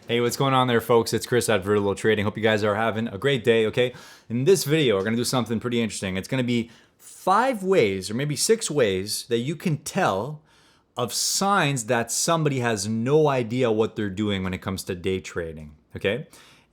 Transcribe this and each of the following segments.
Hey, what's going on there, folks? It's Chris at Vertical Trading. Hope you guys are having a great day, okay? In this video, we're going to do something pretty interesting. It's going to be 5 ways, or maybe 6 ways, that you can tell of signs that somebody has no idea what they're doing when it comes to day trading, okay?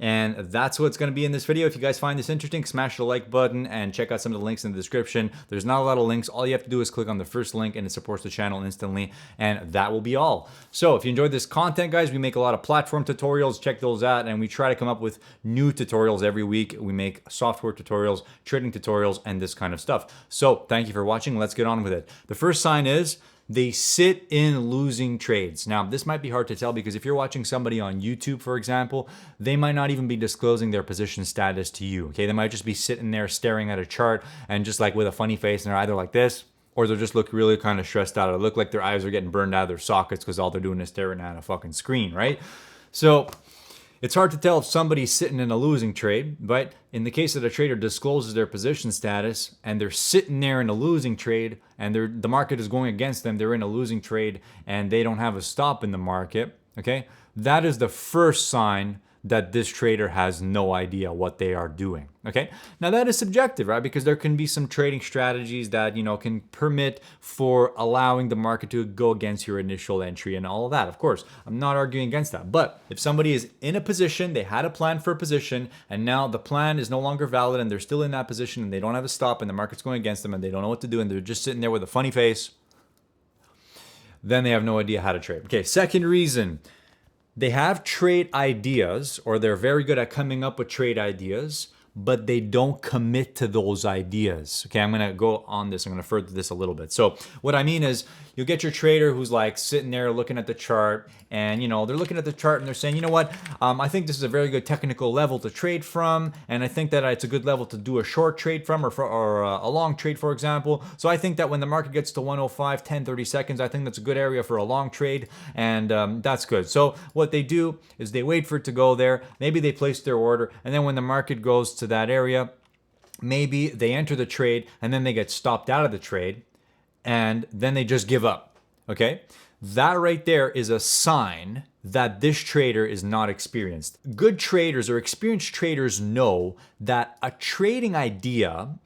And that's what's going to be in this video. If you guys find this interesting, smash the like button and check out some of the links in the description. There's not a lot of links. All you have to do is click on the first link and it supports the channel instantly. And that will be all. So if you enjoyed this content, guys, we make a lot of platform tutorials. Check those out. And we try to come up with new tutorials every week. We make software tutorials, trading tutorials, and this kind of stuff. So thank you for watching. Let's get on with it. The first sign is they sit in losing trades. Now, this might be hard to tell because if you're watching somebody on YouTube, for example, they might not even be disclosing their position status to you, okay? They might just be sitting there staring at a chart and just like with a funny face, and they're either like this or they'll just look really kind of stressed out. It'll look like their eyes are getting burned out of their sockets because all they're doing is staring at a fucking screen, right? So it's hard to tell if somebody's sitting in a losing trade, but in the case that a trader discloses their position status and they're sitting there in a losing trade and the market is going against them, they're in a losing trade and they don't have a stop in the market, okay? That is the first sign that this trader has no idea what they are doing, okay? Now that is subjective, right? Because there can be some trading strategies that, can permit for allowing the market to go against your initial entry and all of that. Of course, I'm not arguing against that. But if somebody is in a position, they had a plan for a position, and now the plan is no longer valid and they're still in that position and they don't have a stop and the market's going against them and they don't know what to do and they're just sitting there with a funny face, then they have no idea how to trade. Okay, second reason. They have trade ideas, or they're very good at coming up with trade ideas, but they don't commit to those ideas. Okay, I'm gonna go on this. I'm gonna further this a little bit. So what I mean is, you'll get your trader who's like sitting there looking at the chart, and they're looking at the chart and they're saying, you know what, I think this is a very good technical level to trade from, and I think that it's a good level to do a short trade from, or a long trade, for example. So I think that when the market gets to 105, 10, 30 seconds, I think that's a good area for a long trade, and that's good. So what they do is they wait for it to go there. Maybe they place their order, and then when the market goes to that area, maybe they enter the trade and then they get stopped out of the trade and then they just give up, okay? That right there is a sign that this trader is not experienced. Good traders or experienced traders know that a trading idea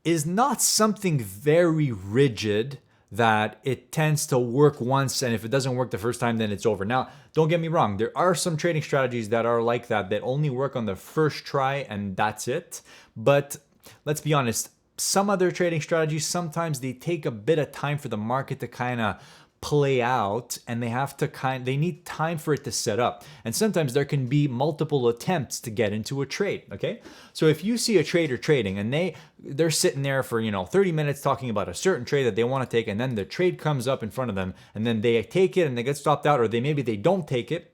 is not something very rigid that it tends to work once, and if it doesn't work the first time, then it's over. Now, don't get me wrong, there are some trading strategies that are like that only work on the first try and that's it. But let's be honest, some other trading strategies, sometimes they take a bit of time for the market to kind of play out, and they need time for it to set up. And sometimes there can be multiple attempts to get into a trade, okay? So if you see a trader trading and they're sitting there for 30 minutes talking about a certain trade that they want to take, and then the trade comes up in front of them and then they take it and they get stopped out, or maybe they don't take it,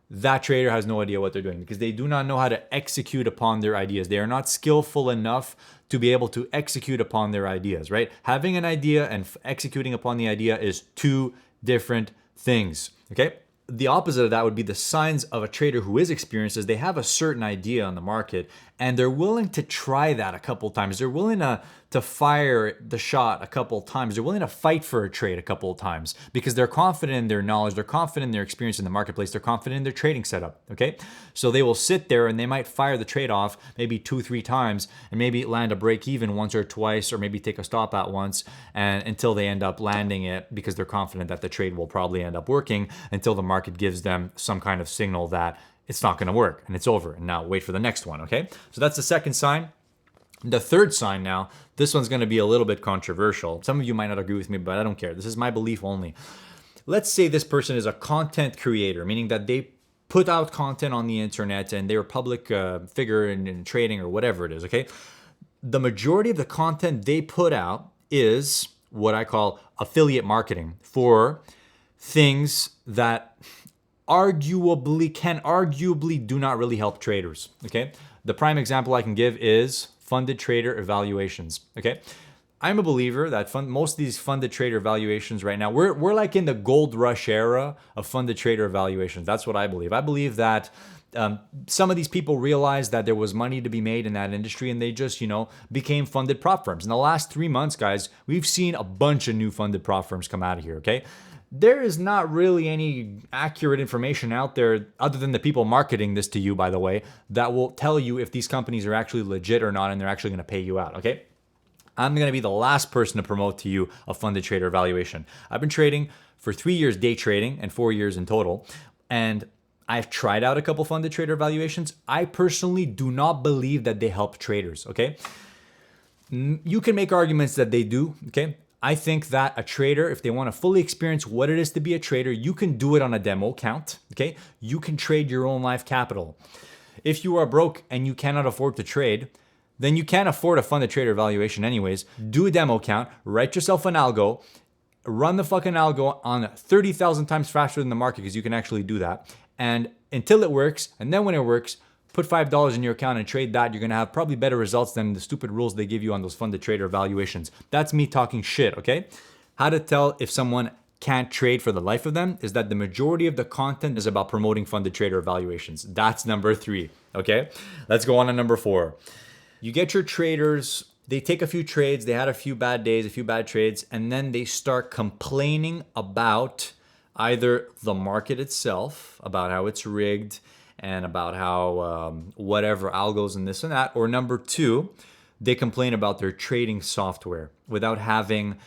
that trader has no idea what they're doing because they do not know how to execute upon their ideas. They are not skillful enough to be able to execute upon their ideas, right? Having an idea and executing upon the idea is two different things, okay? The opposite of that would be the signs of a trader who is experienced is they have a certain idea on the market and they're willing to try that a couple times. They're willing to fire the shot a couple times. They're willing to fight for a trade a couple of times because they're confident in their knowledge. They're confident in their experience in the marketplace. They're confident in their trading setup, okay? So they will sit there and they might fire the trade off maybe 2-3 times and maybe land a break even once or twice, or maybe take a stop at once, and until they end up landing it because they're confident that the trade will probably end up working until the market gives them some kind of signal that it's not going to work and it's over, and now wait for the next one, okay? So that's the second sign. The third sign now, this one's going to be a little bit controversial. Some of you might not agree with me, but I don't care. This is my belief only. Let's say this person is a content creator, meaning that they put out content on the internet and they're a public figure in trading or whatever it is, okay? The majority of the content they put out is what I call affiliate marketing for things that arguably do not really help traders, okay? The prime example I can give is funded trader evaluations, okay? I'm a believer that most of these funded trader evaluations right now, we're like in the gold rush era of funded trader evaluations. That's what I believe. I believe that some of these people realized that there was money to be made in that industry and they just, became funded prop firms. In the last 3 months, guys, we've seen a bunch of new funded prop firms come out of here, okay? there is not really any accurate information out there other than the people marketing this to you, by the way, that will tell you if these companies are actually legit or not and they're actually going to pay you out, okay? I'm going to be the last person to promote to you a funded trader valuation. I've been trading for 3 years day trading and 4 years in total, and I've tried out a couple funded trader valuations. I personally do not believe that they help traders, okay? You can make arguments that they do, okay? I think that a trader, if they want to fully experience what it is to be a trader, you can do it on a demo account, okay? You can trade your own live capital. If you are broke and you cannot afford to trade, then you can't afford a funded trader valuation anyways. Do a demo account, write yourself an algo, run the fucking algo on 30,000 times faster than the market, because you can actually do that. And until it works, and then when it works, put $5 in your account and trade that. You're gonna have probably better results than the stupid rules they give you on those funded trader valuations. That's me talking shit, okay? How to tell if someone can't trade for the life of them is that the majority of the content is about promoting funded trader valuations. That's number 3, okay? Let's go on to number 4. You get your traders, they take a few trades, they had a few bad days, a few bad trades, and then they start complaining about either the market itself, about how it's rigged, and about how whatever algos and this and that. Or number 2, they complain about their trading software without having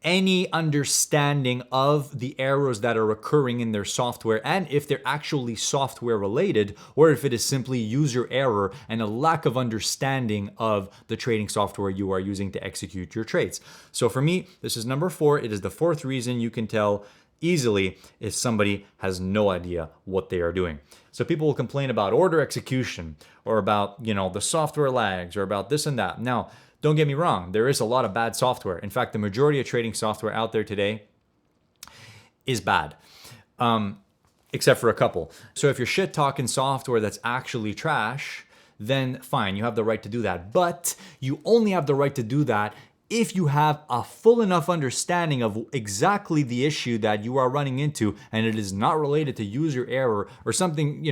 any understanding of the errors that are occurring in their software, and if they're actually software related, or if it is simply user error and a lack of understanding of the trading software you are using to execute your trades. So for me, this is number 4. It is the 4th reason you can tell easily if somebody has no idea what they are doing. So people will complain about order execution, or about, the software lags, or about this and that. Now, don't get me wrong, there is a lot of bad software. In fact, the majority of trading software out there today is bad, except for a couple. So if you're shit talking software that's actually trash, then fine, you have the right to do that. But you only have the right to do that if you have a full enough understanding of exactly the issue that you are running into, and it is not related to user error or something,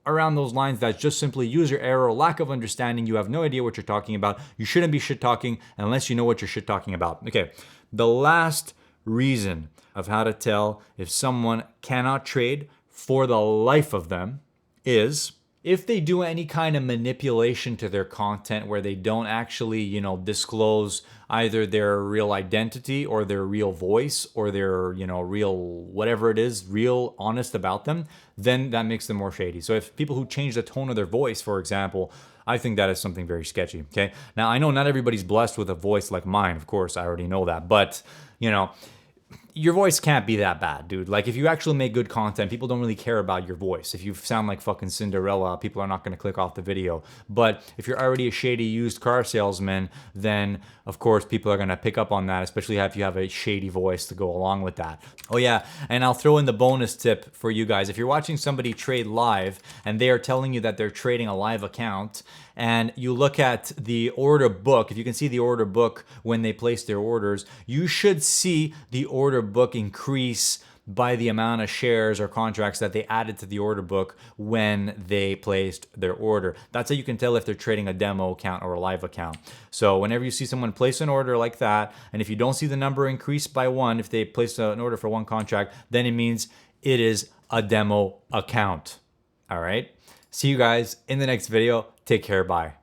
around those lines, that's just simply user error, lack of understanding, you have no idea what you're talking about. You shouldn't be shit talking unless you know what you're shit talking about. Okay, the last reason of how to tell if someone cannot trade for the life of them is if they do any kind of manipulation to their content where they don't actually, disclose either their real identity or their real voice or their, real whatever it is, real honest about them, then that makes them more shady. So if people who change the tone of their voice, for example, I think that is something very sketchy, okay? Now, I know not everybody's blessed with a voice like mine, of course, I already know that, but, your voice can't be that bad, dude. Like, if you actually make good content, people don't really care about your voice. If you sound like fucking Cinderella, people are not going to click off the video. But if you're already a shady used car salesman, then of course people are going to pick up on that, especially if you have a shady voice to go along with that. Oh yeah, and I'll throw in the bonus tip for you guys. If you're watching somebody trade live and they are telling you that they're trading a live account, and you look at the order book, if you can see the order book when they place their orders, you should see the order book increase by the amount of shares or contracts that they added to the order book when they placed their order. That's how you can tell if they're trading a demo account or a live account. So whenever you see someone place an order like that, and if you don't see the number increase by 1, if they placed an order for 1 contract, then it means it is a demo account. All right? See you guys in the next video. Take care. Bye.